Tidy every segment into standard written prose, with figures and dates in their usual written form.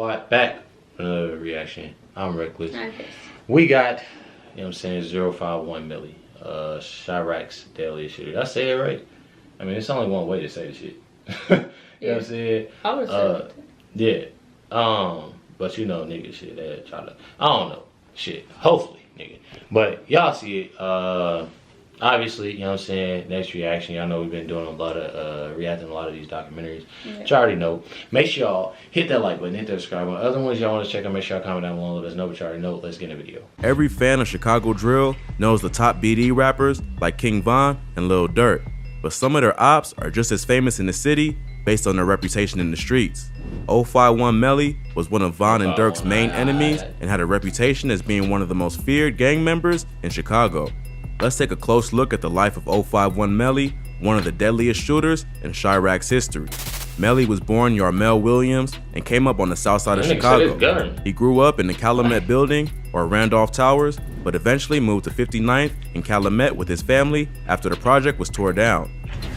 Squad back with another reaction. I'm Reckless. We got, you know what I'm saying, 051 Melly. Chiraq's Deadliest shooter. Did I say it right? I mean, it's only one way to say the shit. You know what I'm saying? I would say yeah. But you know, nigga, shit, they try to, I don't know, shit, hopefully, nigga. But y'all see it, obviously, you know what I'm saying, next reaction, y'all know we've been doing a lot of, reacting to a lot of these documentaries, which I already know. Make sure y'all hit that like button, hit that subscribe button. Other ones y'all want to check out, make sure y'all comment down below, let us know, but you already know. Let's get in the video. Every fan of Chicago drill knows the top BD rappers like King Von and Lil Durk, but some of their ops are just as famous in the city based on their reputation in the streets. 051 Melly was one of Von and Durk's main enemies and had a reputation as being one of the most feared gang members in Chicago. Let's take a close look at the life of 051 Melly, one of the deadliest shooters in Chiraq's history. Melly was born Yarmel Williams and came up on the south side of Chicago. He grew up in the Calumet building, or Randolph Towers, but eventually moved to 59th in Calumet with his family after the project was tore down.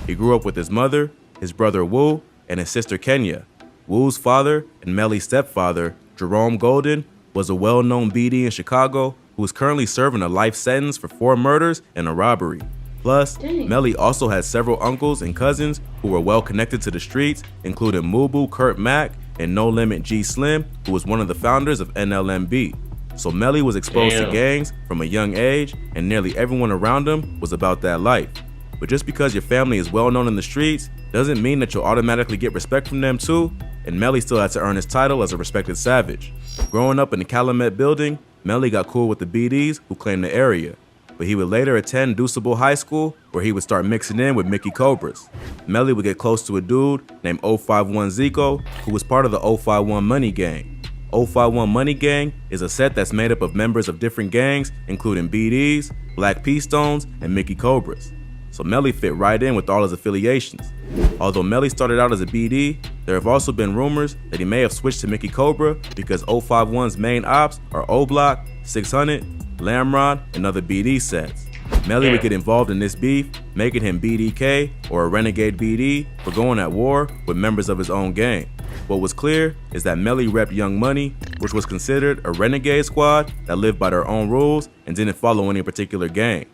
He grew up with his mother, his brother Wu, and his sister Kenya. Wu's father and Melly's stepfather, Jerome Golden, was a well-known BD in Chicago who is currently serving a life sentence for 4 murders and a robbery. Plus, Melly also had several uncles and cousins who were well connected to the streets, including Mubu Kurt Mack and No Limit G Slim, who was one of the founders of NLMB. So Melly was exposed to gangs from a young age, and nearly everyone around him was about that life. But just because your family is well known in the streets doesn't mean that you'll automatically get respect from them too, and Melly still had to earn his title as a respected savage. Growing up in the Calumet building, Melly got cool with the BDs who claimed the area, but he would later attend Deuceable High School where he would start mixing in with Mickey Cobras. Melly would get close to a dude named 051 Zico, who was part of the 051 Money Gang. 051 Money Gang is a set that's made up of members of different gangs, including BDs, Black P Stones, and Mickey Cobras. So Melly fit right in with all his affiliations. Although Melly started out as a BD, there have also been rumors that he may have switched to Mickey Cobra because 051's main ops are O-Block, 600, Lamrod, and other BD sets. Melly would get involved in this beef, making him BDK, or a renegade BD, for going at war with members of his own gang. What was clear is that Melly repped Young Money, which was considered a renegade squad that lived by their own rules and didn't follow any particular gang.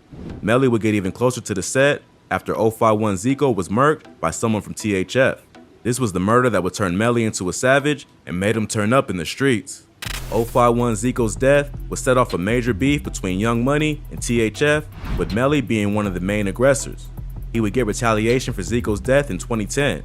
Melly would get even closer to the set after 051 Zico was murked by someone from THF. This was the murder that would turn Melly into a savage and made him turn up in the streets. 051 Zico's death would set off a major beef between Young Money and THF, with Melly being one of the main aggressors. He would get retaliation for Zico's death in 2010.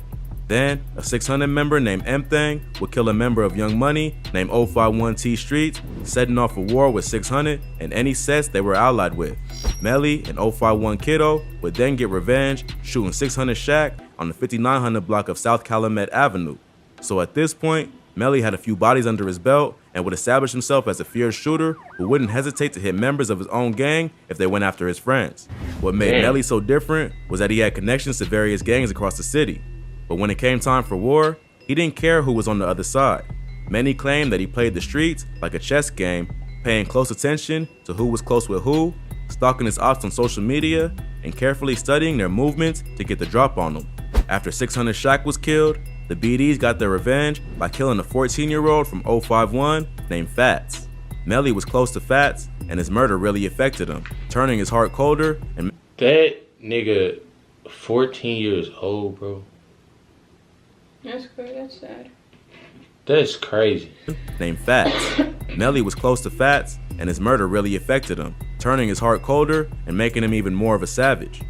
Then, a 600 member named M-Thang would kill a member of Young Money named 051 T Streets, setting off a war with 600 and any sets they were allied with. Melly and 051 Kiddo would then get revenge, shooting 600 Shaq on the 5900 block of South Calumet Avenue. So at this point, Melly had a few bodies under his belt and would establish himself as a fierce shooter who wouldn't hesitate to hit members of his own gang if they went after his friends. What made Melly so different was that he had connections to various gangs across the city. But when it came time for war, he didn't care who was on the other side. Many claim that he played the streets like a chess game, paying close attention to who was close with who, stalking his ops on social media, and carefully studying their movements to get the drop on them. After 600 Shaq was killed, the BDs got their revenge by killing a 14-year-old from 051 named Fats. Melly was close to Fats, and his murder really affected him, turning his heart colder and— That nigga, 14 years old, bro. That's crazy, that's sad. That's crazy. Named Fats. Melly was close to Fats, and his murder really affected him, turning his heart colder and making him even more of a savage.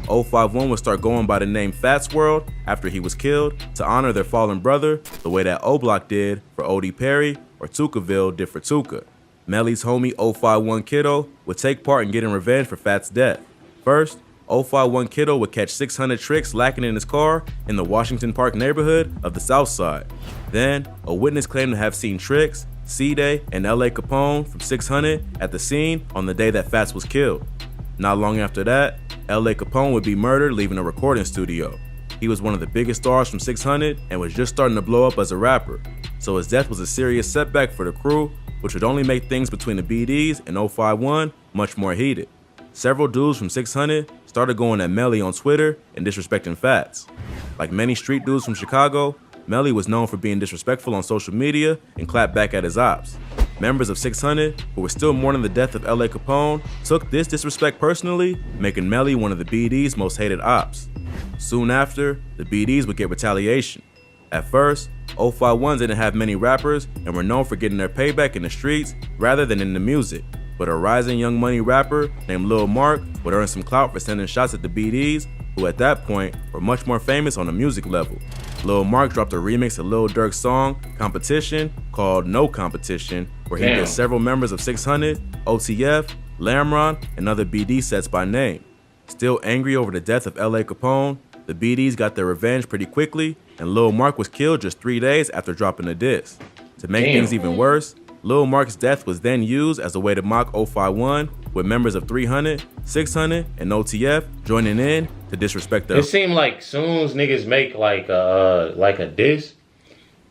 051 would start going by the name Fats World after he was killed to honor their fallen brother the way that O-Block did for O.D. Perry or Tukaville did for Tuka. Melly's homie 051 Kiddo would take part in getting revenge for Fats' death. First, 051 Kiddo would catch 600 Tricks lacking in his car in the Washington Park neighborhood of the South Side. Then, a witness claimed to have seen Tricks, C-Day, and L.A. Capone from 600 at the scene on the day that Fats was killed. Not long after that, L.A. Capone would be murdered leaving a recording studio. He was one of the biggest stars from 600 and was just starting to blow up as a rapper, so his death was a serious setback for the crew, which would only make things between the BDs and 051 much more heated. Several dudes from 600 started going at Melly on Twitter and disrespecting Fats. Like many street dudes from Chicago, Melly was known for being disrespectful on social media and clapped back at his ops. Members of 600, who were still mourning the death of L.A. Capone, took this disrespect personally, making Melly one of the BD's most hated ops. Soon after, the BD's would get retaliation. At first, 051s didn't have many rappers and were known for getting their payback in the streets rather than in the music. But a rising Young Money rapper named Lil Mark would earn some clout for sending shots at the BD's, who at that point were much more famous on a music level. Lil Mark dropped a remix of Lil Durk's song, Competition, called No Competition, where he did several members of 600, OTF, Lamron, and other BD sets by name. Still angry over the death of L.A. Capone, the BD's got their revenge pretty quickly, and Lil Mark was killed just 3 days after dropping a diss. To make things even worse, Lil Mark's death was then used as a way to mock 051, with members of 300, 600, and OTF joining in to disrespect them. It seemed like soon as niggas make like a diss,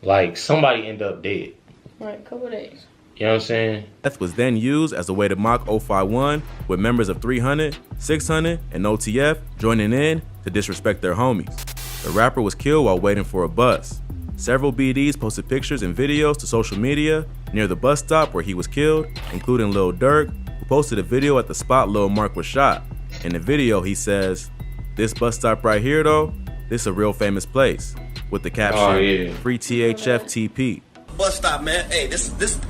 like somebody end up dead. Right, couple days. You know what I'm saying? Death was then used as a way to mock 051, with members of 300, 600, and OTF joining in to disrespect their homies. The rapper was killed while waiting for a bus. Several BDs posted pictures and videos to social media near the bus stop where he was killed, including Lil Durk, who posted a video at the spot Lil Mark was shot. In the video, he says, "This bus stop right here though, this a real famous place," with the caption, "Free THF TP." Bus stop, man. Hey, this bus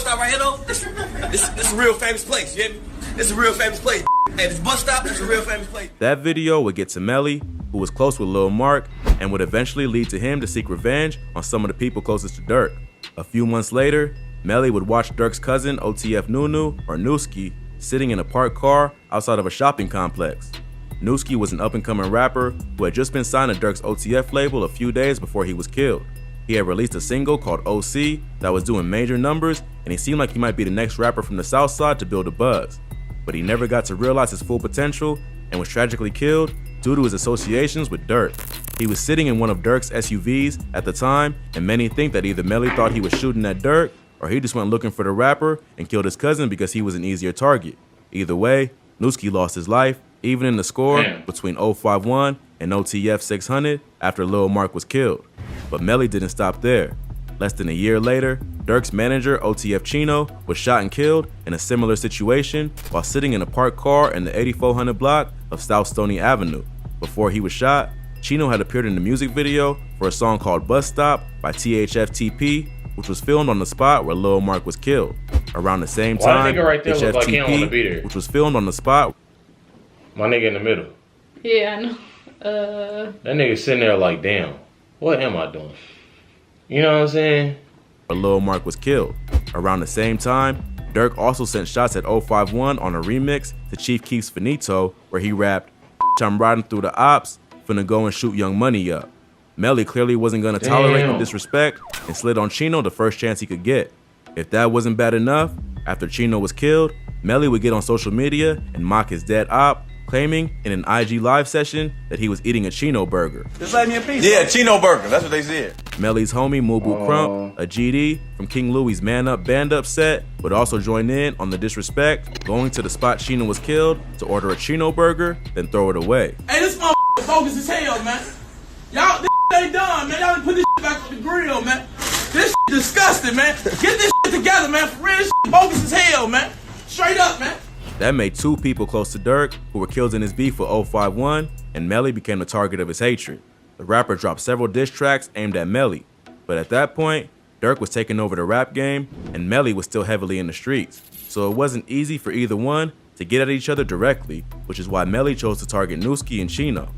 stop right here though, this a real famous place, you hear me? This is a real famous place. Hey, this bus stop, this is a real famous place. That video would get to Melly, who was close with Lil Mark, and would eventually lead to him to seek revenge on some of the people closest to Durk. A few months later, Melly would watch Durk's cousin, OTF Nunu, or Nooski, sitting in a parked car outside of a shopping complex. Nooski was an up-and-coming rapper who had just been signed to Durk's OTF label a few days before he was killed. He had released a single called OC that was doing major numbers, and he seemed like he might be the next rapper from the South Side to build a buzz. But he never got to realize his full potential and was tragically killed due to his associations with Durk. He was sitting in one of Durk's SUVs at the time, and many think that either Melly thought he was shooting at Durk, or he just went looking for the rapper and killed his cousin because he was an easier target. Either way, Nooski lost his life, even in the score between 051 and OTF 600 after Lil Mark was killed. But Melly didn't stop there. Less than a year later, Durk's manager, OTF Chino, was shot and killed in a similar situation while sitting in a parked car in the 8400 block of South Stony Avenue. Before he was shot, Chino had appeared in the music video for a song called Bus Stop by THF TP, which was filmed on the spot where Lil Mark was killed. Around the same time, HFTP, which was filmed on the spot. My nigga in the middle. Yeah, I know. That nigga sitting there like, damn, what am I doing? You know what I'm saying? Where Lil Mark was killed. Around the same time, Durk also sent shots at 051 on a remix to Chief Keef's Finito, where he rapped, "I'm riding through the ops, finna go and shoot Young Money up." Melly clearly wasn't gonna tolerate the disrespect and slid on Chino the first chance he could get. If that wasn't bad enough, after Chino was killed, Melly would get on social media and mock his dead op, claiming in an IG live session that he was eating a Chino burger. Just let me a piece. Yeah, Chino burger, that's what they said. Melly's homie, Mubu Crump, a GD from King Louie's Man Up Band Up set, would also join in on the disrespect, going to the spot Chino was killed to order a Chino burger, then throw it away. Hey, this motherfucker bogus as hell, man. Y'all, this ain't done, man. Y'all done put this back on the grill, man. This disgusting, man. Get this together, man. For real, this bogus as hell, man. Straight up, man. That made two people close to Durk who were killed in his beef with 051, and Melly became the target of his hatred. The rapper dropped several diss tracks aimed at Melly, but at that point, Durk was taking over the rap game, and Melly was still heavily in the streets. So it wasn't easy for either one to get at each other directly, which is why Melly chose to target Nooski and Chino.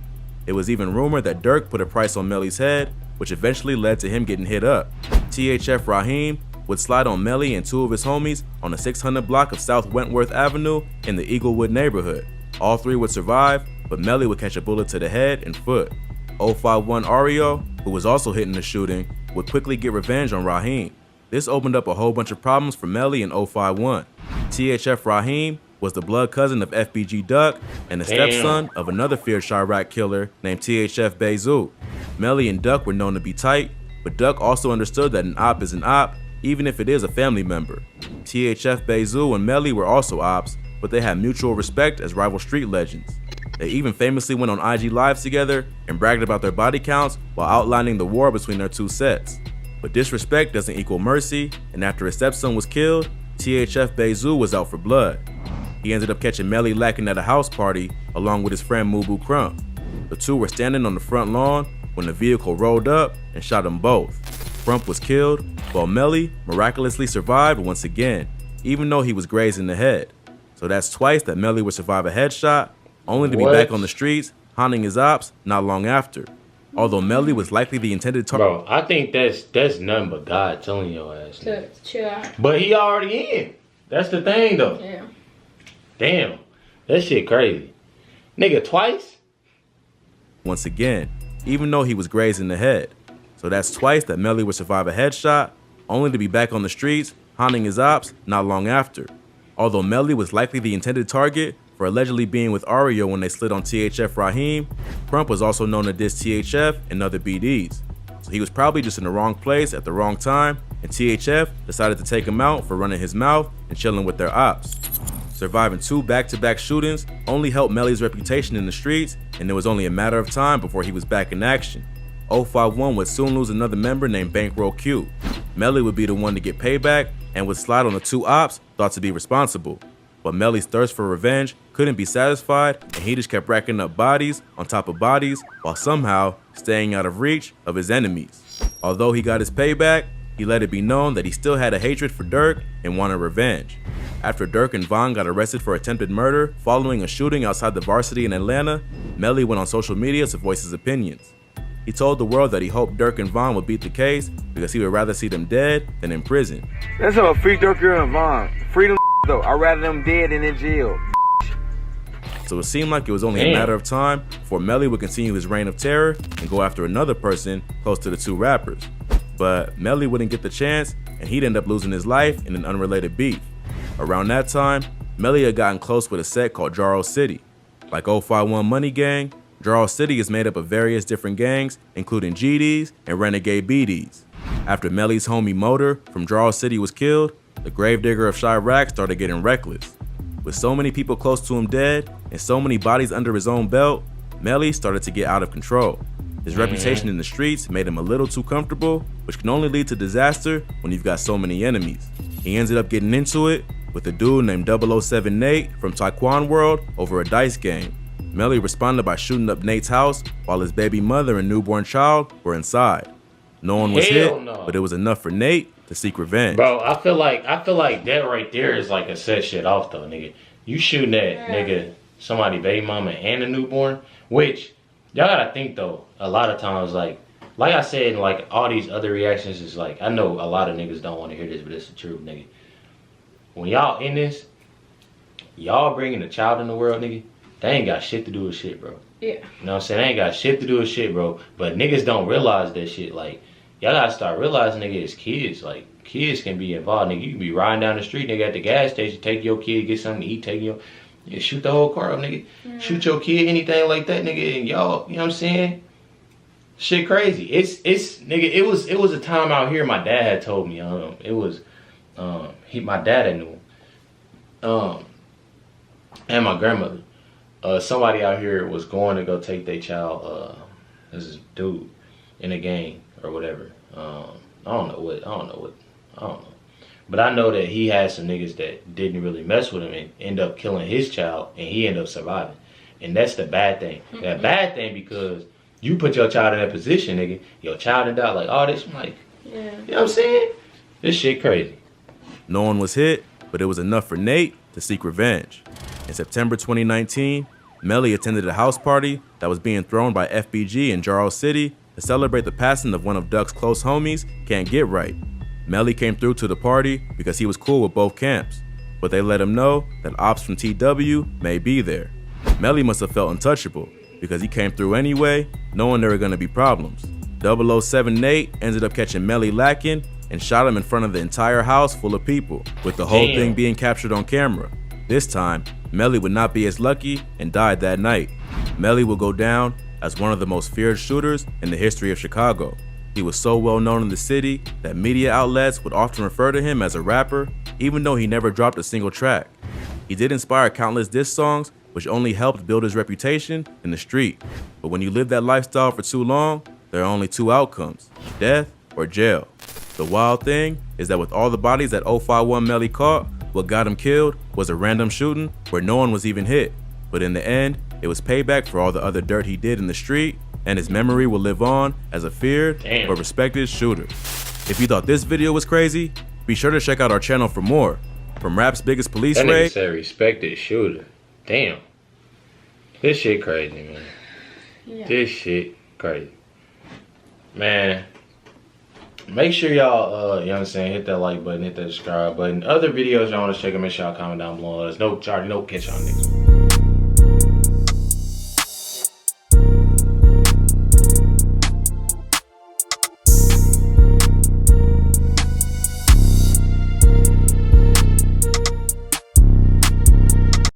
It was even rumored that Durk put a price on Melly's head, which eventually led to him getting hit up. THF Raheem would slide on Melly and two of his homies on the 600 block of South Wentworth Avenue in the Eaglewood neighborhood. All three would survive, but Melly would catch a bullet to the head and foot. 051 Ario, who was also hit in the shooting, would quickly get revenge on Raheem. This opened up a whole bunch of problems for Melly and 051. THF Raheem was the blood cousin of FBG Duck and the stepson of another feared Chiraq killer named THF Bezu. Melly and Duck were known to be tight, but Duck also understood that an op is an op, even if it is a family member. THF Bezu and Melly were also ops, but they had mutual respect as rival street legends. They even famously went on IG Lives together and bragged about their body counts while outlining the war between their two sets. But disrespect doesn't equal mercy, and after his stepson was killed, THF Bezu was out for blood. He ended up catching Melly lacking at a house party along with his friend Mubu Crump. The two were standing on the front lawn when the vehicle rolled up and shot them both. Crump was killed, while Melly miraculously survived once again, even though he was grazed in the head. So that's twice that Melly would survive a headshot, only to be back on the streets, haunting his ops not long after. Although Melly was likely the intended target. Bro, I think that's nothing but God telling your ass. To chill out. But he already in. That's the thing, though. Yeah. Damn. That shit crazy. Nigga, twice? Once again, even though he was grazed in the head. So that's twice that Melly would survive a headshot, only to be back on the streets, haunting his ops not long after. Although Melly was likely the intended target for allegedly being with Ario when they slid on THF Raheem, Crump was also known to diss THF and other BDs. So he was probably just in the wrong place at the wrong time, and THF decided to take him out for running his mouth and chilling with their ops. Surviving 2 back-to-back shootings only helped Melly's reputation in the streets, and it was only a matter of time before he was back in action. 051 would soon lose another member named Bankroll Q. Melly would be the one to get payback and would slide on the 2 ops thought to be responsible. But Melly's thirst for revenge couldn't be satisfied, and he just kept racking up bodies on top of bodies while somehow staying out of reach of his enemies. Although he got his payback, he let it be known that he still had a hatred for Dirk and wanted revenge. After Dirk and Von got arrested for attempted murder following a shooting outside the Varsity in Atlanta, Melly went on social media to voice his opinions. He told the world that he hoped Dirk and Von would beat the case because he would rather see them dead than in prison. That's how free Dirk and Von. Freedom though. I'd rather them dead than in jail. So it seemed like it was only a matter of time before Melly would continue his reign of terror and go after another person close to the 2 rappers. But Melly wouldn't get the chance, and he'd end up losing his life in an unrelated beef. Around that time, Melly had gotten close with a set called Jarro City. Like 051 Money Gang, Jarro City is made up of various different gangs, including GDs and Renegade BDs. After Melly's homie Motor from Jarro City was killed, the gravedigger of Chiraq started getting reckless. With so many people close to him dead and so many bodies under his own belt, Melly started to get out of control. His reputation in the streets made him a little too comfortable, which can only lead to disaster when you've got so many enemies. He ended up getting into it with a dude named 007 Nate from Taekwon World over a dice game. Melly responded by shooting up Nate's house while his baby mother and newborn child were inside. No one was hit, but it was enough for Nate to seek revenge. Bro, I feel like that right there is like a set shit off though, nigga. You shooting at nigga somebody baby mama and a newborn, which y'all gotta think though, a lot of times like I said, like all these other reactions is like, I know a lot of niggas don't want to hear this, but it's the truth, nigga. When y'all in this, y'all bringing a child in the world, nigga, they ain't got shit to do with shit, bro. Yeah. You know what I'm saying? They ain't got shit to do with shit, bro. But niggas don't realize that shit. Like, y'all gotta start realizing, nigga, it's kids. Like, kids can be involved, nigga. You can be riding down the street, nigga, at the gas station, take your kid, get something to eat, take your, yeah, shoot the whole car up, nigga. Yeah. Shoot your kid, anything like that, nigga, and y'all, you know what I'm saying? Shit crazy. It's nigga, it was a time out here my dad had told me, my dad had knew him. And my grandmother. Somebody out here was going to go take their child, this dude, in a gang or whatever. I don't know. But I know that he had some niggas that didn't really mess with him and end up killing his child, and he ended up surviving. And that's the bad thing. That bad thing because you put your child in that position, nigga. Your child and died like all this. I'm like, yeah. You know what I'm saying? This shit crazy. No one was hit, but it was enough for Nate to seek revenge. In September 2019, Melly attended a house party that was being thrown by FBG in Jarro City to celebrate the passing of one of Duck's close homies, Can't Get Right. Melly came through to the party because he was cool with both camps, but they let him know that ops from TW may be there. Melly must have felt untouchable because he came through anyway, knowing there were going to be problems. 007 Nate ended up catching Melly lacking and shot him in front of the entire house full of people, with the whole thing being captured on camera. This time, Melly would not be as lucky and died that night. Melly will go down as one of the most feared shooters in the history of Chicago. He was so well known in the city that media outlets would often refer to him as a rapper, even though he never dropped a single track. He did inspire countless diss songs which only helped build his reputation in the street. But when you live that lifestyle for too long, there are only two outcomes, death or jail. The wild thing is that with all the bodies that 051 Melly caught, what got him killed was a random shooting where no one was even hit. But in the end, it was payback for all the other dirt he did in the street, and his memory will live on as a feared but respected shooter. If you thought this video was crazy, be sure to check out our channel for more. From rap's biggest police That raid. nigga said respected shooter. Damn. This shit crazy, man. Yeah. This shit crazy. Man. Make sure y'all, you know what I'm saying, hit that like button, hit that subscribe button. Other videos y'all want to check out, make sure y'all comment down below. Let us know. Already know. Catch y'all next one.